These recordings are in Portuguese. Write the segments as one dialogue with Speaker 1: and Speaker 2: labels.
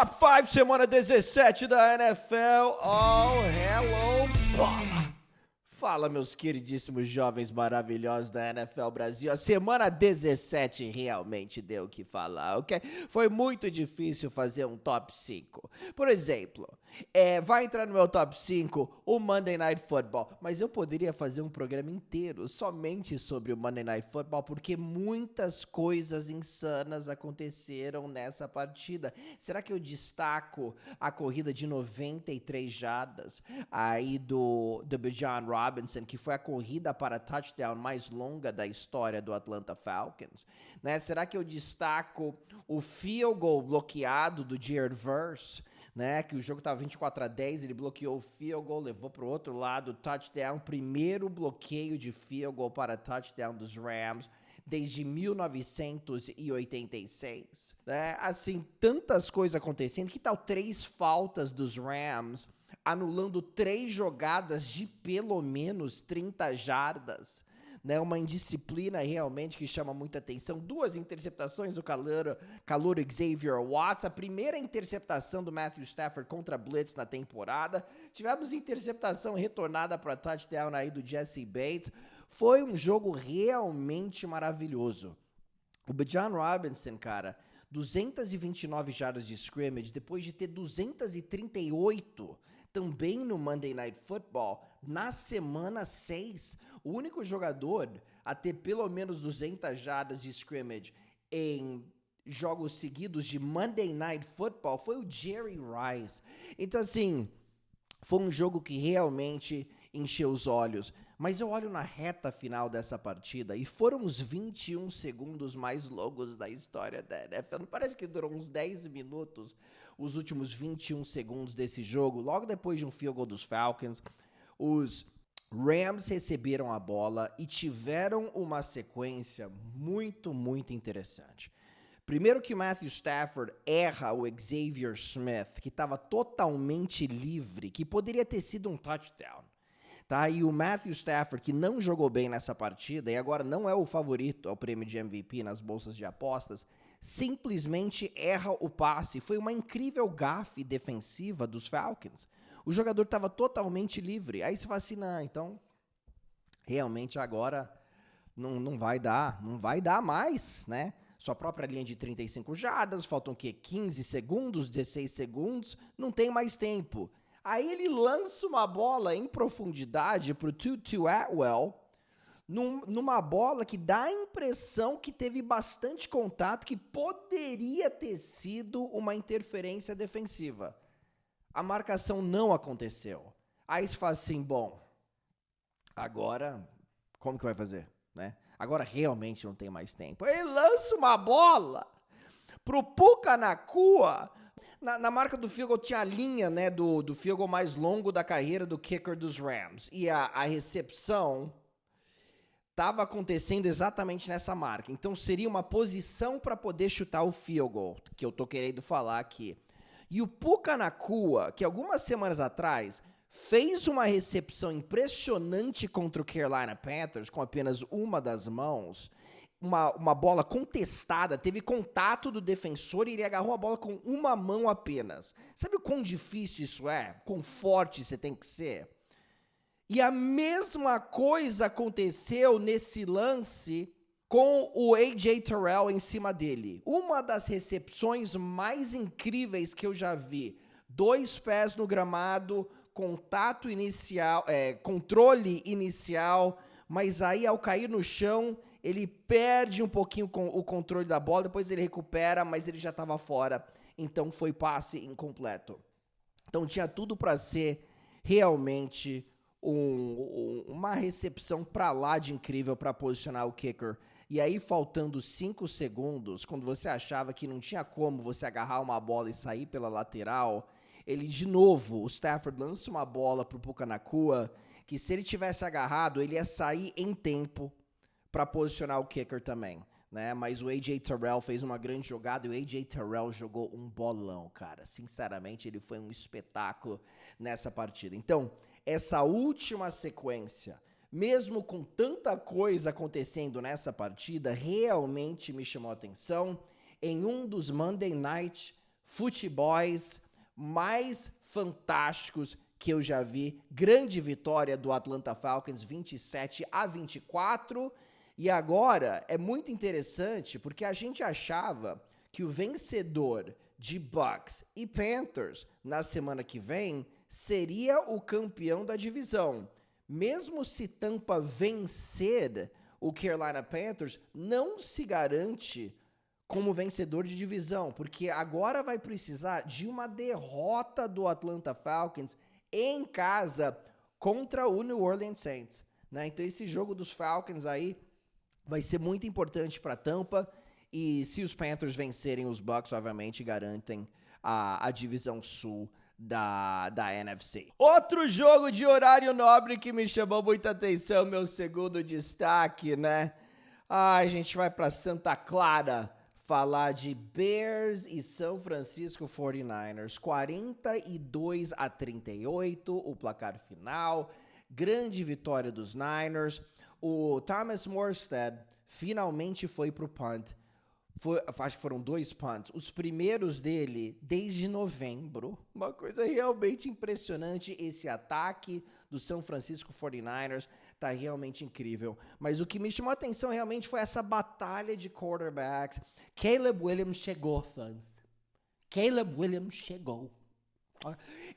Speaker 1: Top 5, semana 17 da NFL. Oh, hello, bola! Fala, meus queridíssimos jovens maravilhosos da NFL Brasil. A semana 17 realmente deu o que falar, ok? Foi muito difícil fazer um top 5. Por exemplo, vai entrar no meu top 5 o Monday Night Football, mas eu poderia fazer um programa inteiro somente sobre o Monday Night Football, porque muitas coisas insanas aconteceram nessa partida. Será que eu destaco a corrida de 93 jardas aí do Bijan Robinson, que foi a corrida para touchdown mais longa da história do Atlanta Falcons, né? Será que eu destaco o field goal bloqueado do Jared Verse, né? Que o jogo estava 24-10, ele bloqueou o field goal, levou para o outro lado, touchdown, primeiro bloqueio de field goal para touchdown dos Rams desde 1986, né? Assim, tantas coisas acontecendo. Que tal 3 faltas dos Rams anulando 3 jogadas de pelo menos 30 jardas, né? Uma indisciplina realmente que chama muita atenção. 2 interceptações do calouro Xavier Watts, a primeira interceptação do Matthew Stafford contra Blitz na temporada. Tivemos interceptação retornada para touchdown aí do Jesse Bates. Foi um jogo realmente maravilhoso. O Bijan Robinson, cara, 229 jardas de scrimmage, depois de ter 238 também no Monday Night Football, na semana 6, o único jogador a ter pelo menos 200 jardas de scrimmage em jogos seguidos de Monday Night Football foi o Jerry Rice. Então, assim, foi um jogo que realmente encheu os olhos. Mas eu olho na reta final dessa partida e foram os 21 segundos mais longos da história da NFL. Não parece que durou uns 10 minutos os últimos 21 segundos desse jogo? Logo depois de um field goal dos Falcons, os Rams receberam a bola e tiveram uma sequência muito, muito interessante. Primeiro que Matthew Stafford erra o Xavier Smith, que estava totalmente livre, que poderia ter sido um touchdown. Tá? E o Matthew Stafford, que não jogou bem nessa partida e agora não é o favorito ao prêmio de MVP nas bolsas de apostas, simplesmente erra o passe. Foi uma incrível gafe defensiva dos Falcons. O jogador estava totalmente livre. Aí você fala assim, não, então realmente agora não vai dar mais, né? Sua própria linha de 35 jardas, faltam o quê? 15 segundos, 16 segundos, não tem mais tempo. Aí ele lança uma bola em profundidade para o Tutu Atwell, numa bola que dá a impressão que teve bastante contato, que poderia ter sido uma interferência defensiva. A marcação não aconteceu. Aí você fala assim, bom, agora como que vai fazer, né? Agora realmente não tem mais tempo. Ele lança uma bola pro Puka Nacua. Na marca do field goal tinha a linha, né, do field goal mais longo da carreira do kicker dos Rams. E a recepção estava acontecendo exatamente nessa marca. Então seria uma posição para poder chutar o field goal, que eu tô querendo falar aqui. E o Puka Nacua, que algumas semanas atrás fez uma recepção impressionante contra o Carolina Panthers com apenas uma das mãos, uma bola contestada, teve contato do defensor e ele agarrou a bola com uma mão apenas. Sabe o quão difícil isso é? Quão forte você tem que ser? E a mesma coisa aconteceu nesse lance com o A.J. Terrell em cima dele. Uma das recepções mais incríveis que eu já vi. 2 pés no gramado, contato inicial, controle inicial, mas aí ao cair no chão, ele perde um pouquinho o controle da bola, depois ele recupera, mas ele já estava fora, então foi passe incompleto. Então tinha tudo para ser realmente uma recepção para lá de incrível para posicionar o kicker. E aí, faltando 5 segundos, quando você achava que não tinha como você agarrar uma bola e sair pela lateral, ele de novo, o Stafford lança uma bola pro Puka Nacua, que se ele tivesse agarrado, ele ia sair em tempo para posicionar o kicker também, né? Mas o A.J. Terrell fez uma grande jogada e o A.J. Terrell jogou um bolão, cara. Sinceramente, ele foi um espetáculo nessa partida. Então, essa última sequência, mesmo com tanta coisa acontecendo nessa partida, realmente me chamou a atenção. Em um dos Monday Night futebols mais fantásticos que eu já vi. Grande vitória do Atlanta Falcons, 27-24. E agora é muito interessante porque a gente achava que o vencedor de Bucks e Panthers na semana que vem seria o campeão da divisão. Mesmo se Tampa vencer o Carolina Panthers, não se garante como vencedor de divisão, porque agora vai precisar de uma derrota do Atlanta Falcons em casa contra o New Orleans Saints, né? Então esse jogo dos Falcons aí vai ser muito importante para Tampa, e se os Panthers vencerem os Bucks, obviamente garantem a divisão sul da NFC. Outro jogo de horário nobre que me chamou muita atenção, meu segundo destaque, né? A gente vai para Santa Clara falar de Bears e São Francisco 49ers, 42-38, o placar final, grande vitória dos Niners. O Thomas Morstead finalmente foi pro punt. Acho que foram 2 punts. Os primeiros dele desde novembro. Uma coisa realmente impressionante. Esse ataque do São Francisco 49ers tá realmente incrível. Mas o que me chamou a atenção realmente foi essa batalha de quarterbacks. Caleb Williams chegou, fãs. Caleb Williams chegou.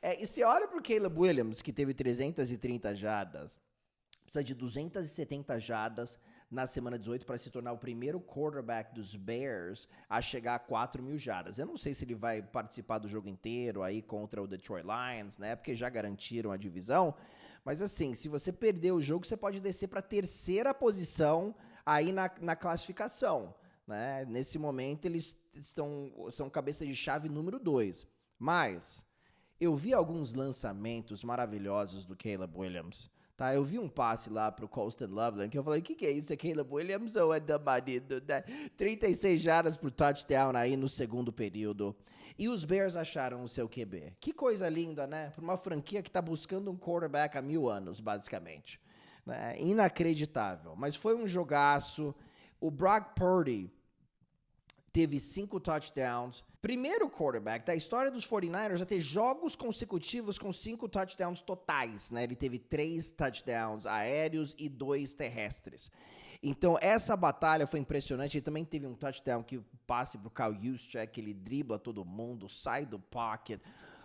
Speaker 1: E você olha pro Caleb Williams, que teve 330 jardas, precisa de 270 jardas na semana 18 para se tornar o primeiro quarterback dos Bears a chegar a 4.000 jardas. Eu não sei se ele vai participar do jogo inteiro aí contra o Detroit Lions, né? Porque já garantiram a divisão. Mas assim, se você perder o jogo, você pode descer para a terceira posição aí na classificação, né? Nesse momento eles são cabeça de chave número 2. Mas eu vi alguns lançamentos maravilhosos do Caleb Williams. Tá, eu vi um passe lá pro Colston Loveland, que eu falei, o que é isso? É Caleb Williams ou é Damarido? 36 jardas pro touchdown aí no segundo período. E os Bears acharam o seu QB. Que coisa linda, né? Para uma franquia que tá buscando um quarterback há 1000 anos, basicamente. Né? Inacreditável. Mas foi um jogaço. O Brock Purdy teve 5 touchdowns. Primeiro quarterback da história dos 49ers a ter jogos consecutivos com 5 touchdowns totais, né? Ele teve 3 touchdowns aéreos e 2 terrestres. Então, essa batalha foi impressionante. Ele também teve um touchdown que passe pro Kyle Juszczyk, ele dribla todo mundo, sai do pocket.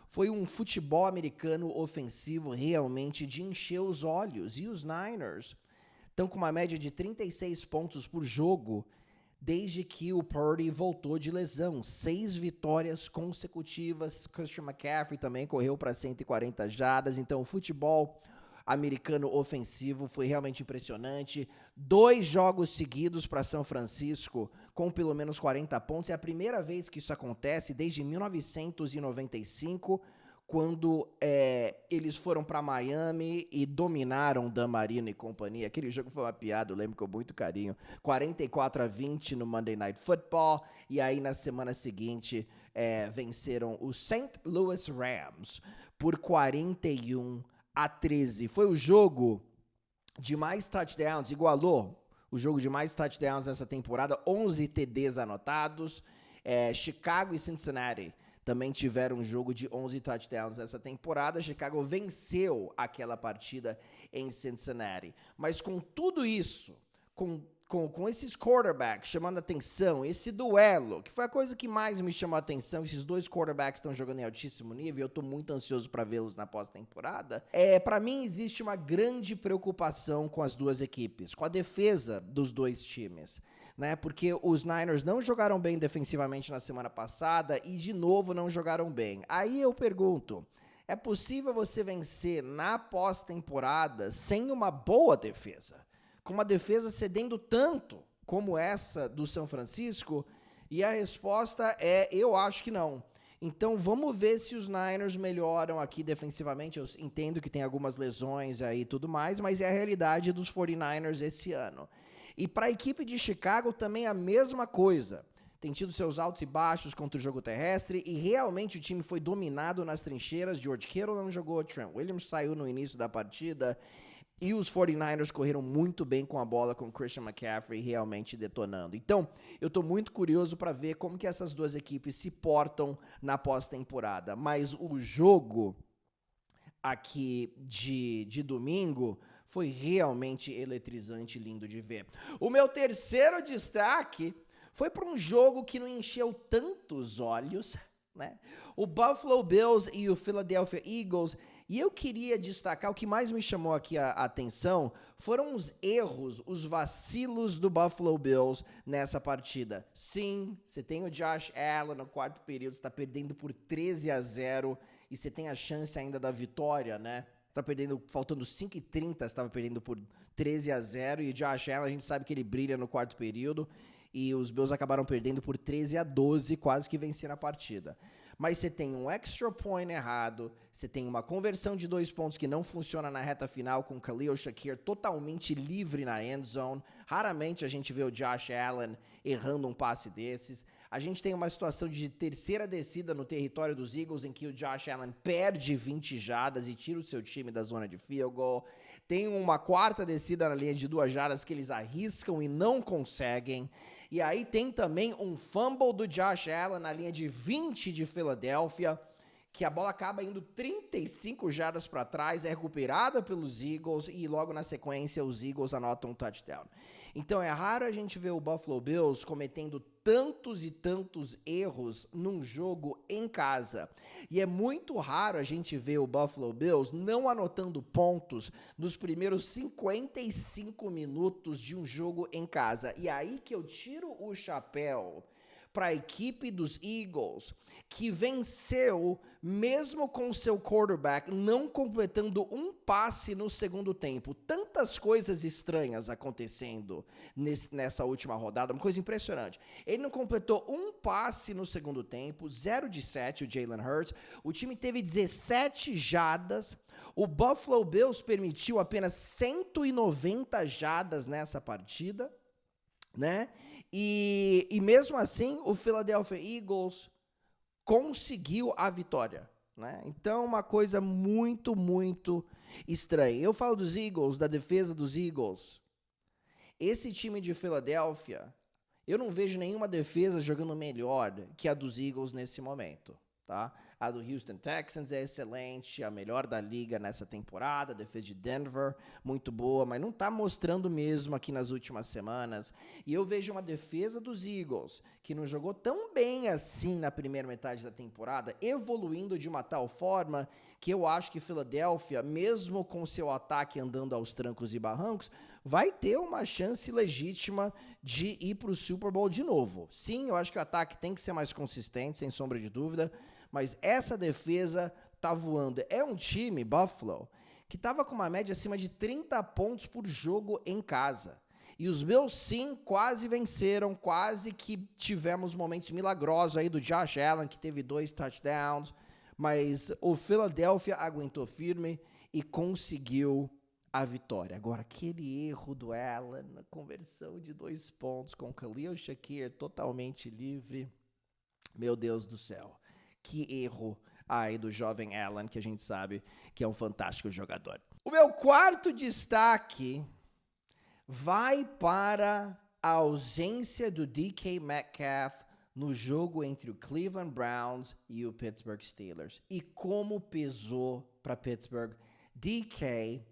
Speaker 1: Foi um futebol americano ofensivo realmente de encher os olhos. E os Niners estão com uma média de 36 pontos por jogo desde que o Purdy voltou de lesão. 6 vitórias consecutivas. Christian McCaffrey também correu para 140 jardas. Então, o futebol americano ofensivo foi realmente impressionante. 2 jogos seguidos para São Francisco com pelo menos 40 pontos. É a primeira vez que isso acontece desde 1995, quando eles foram para Miami e dominaram Dan Marino e companhia. Aquele jogo foi uma piada, eu lembro com muito carinho. 44-20 no Monday Night Football. E aí, na semana seguinte, venceram os St. Louis Rams por 41-13. Foi o jogo de mais touchdowns, igualou o jogo de mais touchdowns nessa temporada. 11 TDs anotados. Chicago e Cincinnati também tiveram um jogo de 11 touchdowns nessa temporada. Chicago venceu aquela partida em Cincinnati. Mas com tudo isso, com esses quarterbacks chamando atenção, esse duelo, que foi a coisa que mais me chamou a atenção, esses 2 quarterbacks estão jogando em altíssimo nível, eu estou muito ansioso para vê-los na pós-temporada. Para mim, existe uma grande preocupação com as 2 equipes, com a defesa dos 2 times. Né, porque os Niners não jogaram bem defensivamente na semana passada e, de novo, não jogaram bem. Aí eu pergunto, é possível você vencer na pós-temporada sem uma boa defesa? Com uma defesa cedendo tanto como essa do São Francisco? E a resposta é, eu acho que não. Então, vamos ver se os Niners melhoram aqui defensivamente. Eu entendo que tem algumas lesões aí e tudo mais, mas é a realidade dos 49ers esse ano. E para a equipe de Chicago também a mesma coisa. Tem tido seus altos e baixos contra o jogo terrestre e realmente o time foi dominado nas trincheiras. George Kittle não jogou, Trent Williams saiu no início da partida E os 49ers correram muito bem com a bola, com o Christian McCaffrey realmente detonando. Então, eu estou muito curioso para ver como que essas duas equipes se portam na pós-temporada. Mas o jogo aqui de domingo foi realmente eletrizante, lindo de ver. O meu terceiro destaque foi para um jogo que não encheu tantos olhos, né? O Buffalo Bills e o Philadelphia Eagles. E eu queria destacar, o que mais me chamou aqui a atenção foram os erros, os vacilos do Buffalo Bills nessa partida. Sim, você tem o Josh Allen no quarto período, está perdendo por 13-0 e você tem a chance ainda da vitória, né? Tá perdendo, faltando 5:30, você estava perdendo por 13-0 e o Josh Allen, a gente sabe que ele brilha no quarto período e os Bills acabaram perdendo por 13-12, quase que venceram a partida. Mas você tem um extra point errado, você tem uma conversão de 2 pontos que não funciona na reta final com o Khalil Shakir totalmente livre na end zone. Raramente a gente vê o Josh Allen errando um passe desses. A gente tem uma situação de terceira descida no território dos Eagles em que o Josh Allen perde 20 jardas e tira o seu time da zona de field goal. Tem uma quarta descida na linha de 2 jardas que eles arriscam e não conseguem. E aí tem também um fumble do Josh Allen na linha de 20 de Filadélfia, que a bola acaba indo 35 jardas para trás, é recuperada pelos Eagles e logo na sequência os Eagles anotam um touchdown. Então é raro a gente ver o Buffalo Bills cometendo tantos e tantos erros num jogo em casa. E é muito raro a gente ver o Buffalo Bills não anotando pontos nos primeiros 55 minutos de um jogo em casa. E aí que eu tiro o chapéu para a equipe dos Eagles, que venceu mesmo com seu quarterback não completando um passe no segundo tempo. Tantas coisas estranhas acontecendo nessa última rodada, uma coisa impressionante. Ele não completou um passe no segundo tempo, 0 de 7 o Jalen Hurts. O time teve 17 jardas. O Buffalo Bills permitiu apenas 190 jardas nessa partida, né? E mesmo assim, o Philadelphia Eagles conseguiu a vitória, né? Então, uma coisa muito, muito estranha. Eu falo dos Eagles, da defesa dos Eagles. Esse time de Filadélfia, eu não vejo nenhuma defesa jogando melhor que a dos Eagles nesse momento, tá? A do Houston Texans é excelente, a melhor da liga nessa temporada. A defesa de Denver, muito boa, mas não está mostrando mesmo aqui nas últimas semanas. E eu vejo uma defesa dos Eagles, que não jogou tão bem assim na primeira metade da temporada, evoluindo de uma tal forma que eu acho que Filadélfia, mesmo com seu ataque andando aos trancos e barrancos, vai ter uma chance legítima de ir para o Super Bowl de novo. Sim, eu acho que o ataque tem que ser mais consistente, sem sombra de dúvida, mas essa defesa tá voando. É um time, Buffalo, que tava com uma média acima de 30 pontos por jogo em casa. E os Bills, sim, quase venceram, quase que tivemos momentos milagrosos aí do Josh Allen, que teve 2 touchdowns, mas o Philadelphia aguentou firme e conseguiu a vitória. Agora, aquele erro do Allen na conversão de 2 pontos com o Khalil Shakir totalmente livre, meu Deus do céu. Que erro aí do jovem Allen, que a gente sabe que é um fantástico jogador. O meu quarto destaque vai para a ausência do DK Metcalf no jogo entre o Cleveland Browns e o Pittsburgh Steelers. E como pesou para Pittsburgh. DK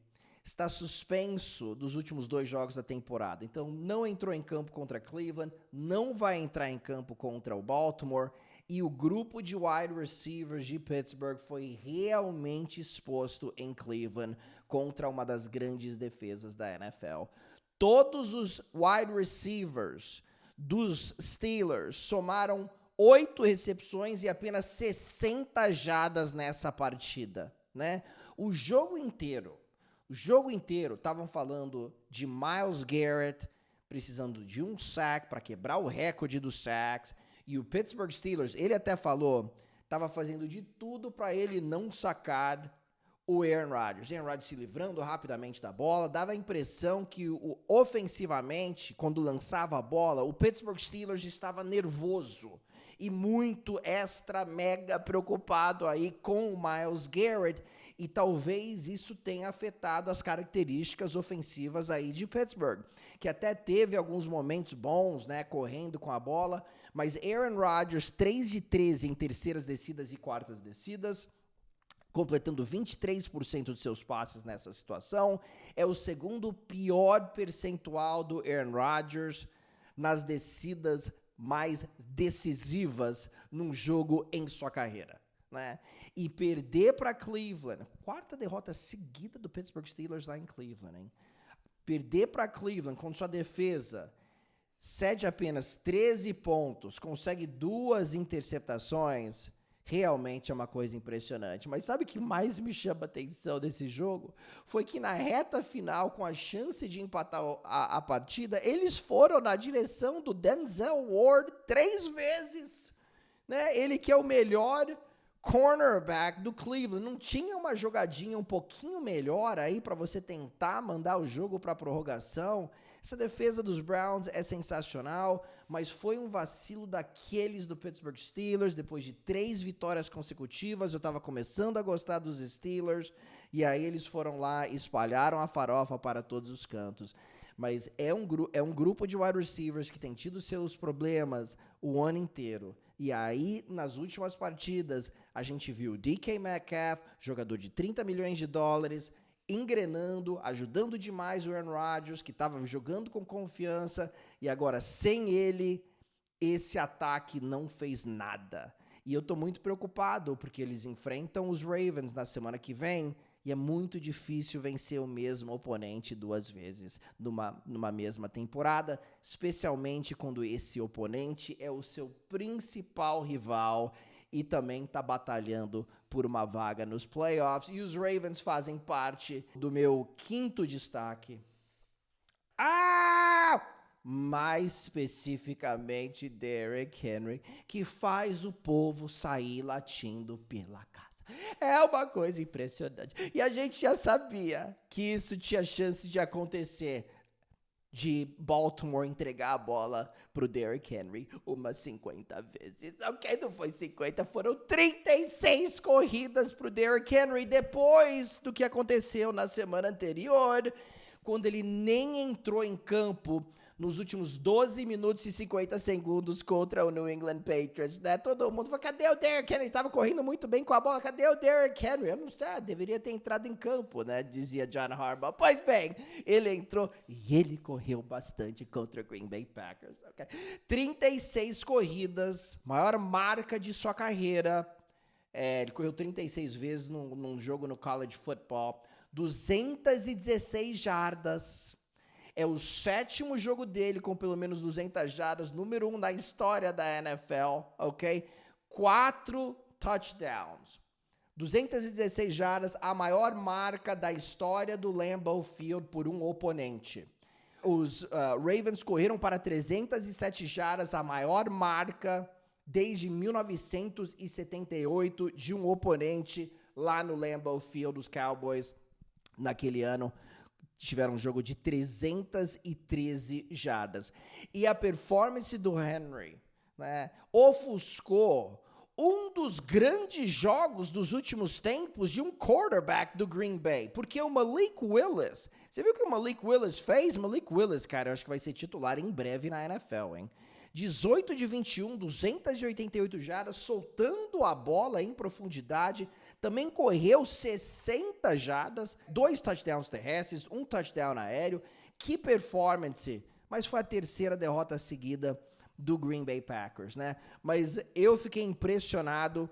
Speaker 1: está suspenso dos últimos 2 jogos da temporada. Então, não entrou em campo contra Cleveland, não vai entrar em campo contra o Baltimore. E o grupo de wide receivers de Pittsburgh foi realmente exposto em Cleveland contra uma das grandes defesas da NFL. Todos os wide receivers dos Steelers somaram 8 recepções e apenas 60 jardas nessa partida, né? O jogo inteiro estavam falando de Myles Garrett precisando de um sack para quebrar o recorde dos sacks. E o Pittsburgh Steelers, ele até falou, estava fazendo de tudo para ele não sacar o Aaron Rodgers. Aaron Rodgers se livrando rapidamente da bola, dava a impressão que ofensivamente, quando lançava a bola, o Pittsburgh Steelers estava nervoso. e muito extra mega preocupado aí com o Myles Garrett, e talvez isso tenha afetado as características ofensivas aí de Pittsburgh, que até teve alguns momentos bons, né, correndo com a bola, mas Aaron Rodgers, 3 de 13 em terceiras descidas e quartas descidas, completando 23% de seus passes nessa situação, é o segundo pior percentual do Aaron Rodgers nas descidas mais decisivas num jogo em sua carreira, né? E perder para Cleveland, quarta derrota seguida do Pittsburgh Steelers lá em Cleveland, hein? Perder para Cleveland com sua defesa, cede apenas 13 pontos, consegue 2 interceptações, realmente é uma coisa impressionante. Mas sabe o que mais me chama a atenção desse jogo? Foi que na reta final, com a chance de empatar a partida, eles foram na direção do Denzel Ward 3 vezes, né? Ele que é o melhor cornerback do Cleveland. Não tinha uma jogadinha um pouquinho melhor aí para você tentar mandar o jogo para prorrogação? Essa defesa dos Browns é sensacional, mas foi um vacilo daqueles do Pittsburgh Steelers. Depois de 3 vitórias consecutivas, eu estava começando a gostar dos Steelers, e aí eles foram lá e espalharam a farofa para todos os cantos. Mas é um grupo de wide receivers que tem tido seus problemas o ano inteiro. E aí, nas últimas partidas, a gente viu DK Metcalf, jogador de 30 milhões de dólares, engrenando, ajudando demais o Aaron Rodgers, que estava jogando com confiança, e agora, sem ele, esse ataque não fez nada. E eu tô muito preocupado, porque eles enfrentam os Ravens na semana que vem, e é muito difícil vencer o mesmo oponente 2 vezes numa mesma temporada, especialmente quando esse oponente é o seu principal rival e também está batalhando por uma vaga nos playoffs. E os Ravens fazem parte do meu 5º destaque. Mais especificamente Derrick Henry, que faz o povo sair latindo pela casa. É uma coisa impressionante. E a gente já sabia que isso tinha chance de acontecer, de Baltimore entregar a bola pro Derrick Henry umas 50 vezes. Ok, não foi 50, foram 36 corridas pro Derrick Henry depois do que aconteceu na semana anterior, quando ele nem entrou em campo nos últimos 12 minutos e 50 segundos contra o New England Patriots, né? Todo mundo falou, cadê o Derrick Henry? Ele tava correndo muito bem com a bola, cadê o Derrick Henry? Eu não sei, deveria ter entrado em campo, né? Dizia John Harbaugh. Pois bem, ele entrou e ele correu bastante contra o Green Bay Packers, ok? 36 corridas, maior marca de sua carreira. Ele correu 36 vezes num jogo no college football, 216 jardas. É o 7º jogo dele com pelo menos 200 jardas, número 1 da história da NFL, ok? 4 touchdowns. 216 jardas, a maior marca da história do Lambeau Field por um oponente. Os Ravens correram para 307 jardas, a maior marca desde 1978 de um oponente lá no Lambeau Field. Os Cowboys, naquele ano, tiveram um jogo de 313 jardas. E a performance do Henry, né, ofuscou um dos grandes jogos dos últimos tempos de um quarterback do Green Bay. Porque o Malik Willis, você viu o que o Malik Willis fez? Malik Willis, cara, eu acho que vai ser titular em breve na NFL, hein? 18 de 21, 288 jardas, soltando a bola em profundidade. Também correu 60 jardas, 2 touchdowns terrestres, 1 touchdown aéreo. Que performance! Mas foi a 3ª derrota seguida do Green Bay Packers, né? Mas eu fiquei impressionado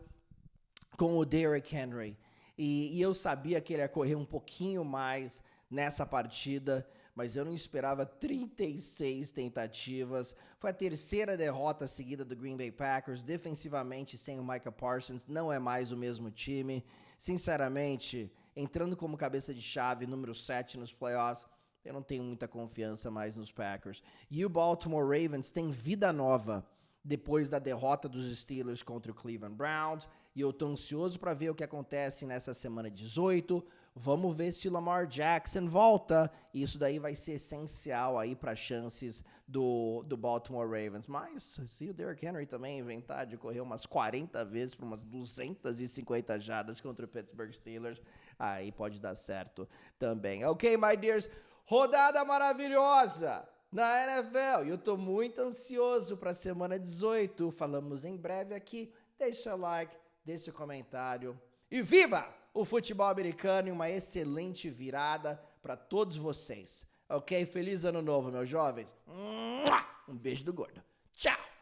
Speaker 1: com o Derrick Henry. E eu sabia que ele ia correr um pouquinho mais nessa partida, mas eu não esperava 36 tentativas. Foi a 3ª derrota seguida do Green Bay Packers. Defensivamente, sem o Micah Parsons, não é mais o mesmo time. Sinceramente, entrando como cabeça de chave, número 7 nos playoffs, eu não tenho muita confiança mais nos Packers. E o Baltimore Ravens tem vida nova depois da derrota dos Steelers contra o Cleveland Browns. E eu tô ansioso para ver o que acontece nessa semana 18. Vamos ver se o Lamar Jackson volta. Isso daí vai ser essencial aí para chances do Baltimore Ravens. Mas se o Derrick Henry também inventar de correr umas 40 vezes para umas 250 jardas contra o Pittsburgh Steelers, aí pode dar certo também. Ok, my dears? Rodada maravilhosa na NFL. E eu tô muito ansioso para a semana 18. Falamos em breve aqui. Deixa o like, deixa o comentário. E viva o futebol americano e uma excelente virada para todos vocês. Ok? Feliz ano novo, meus jovens. Um beijo do gordo. Tchau!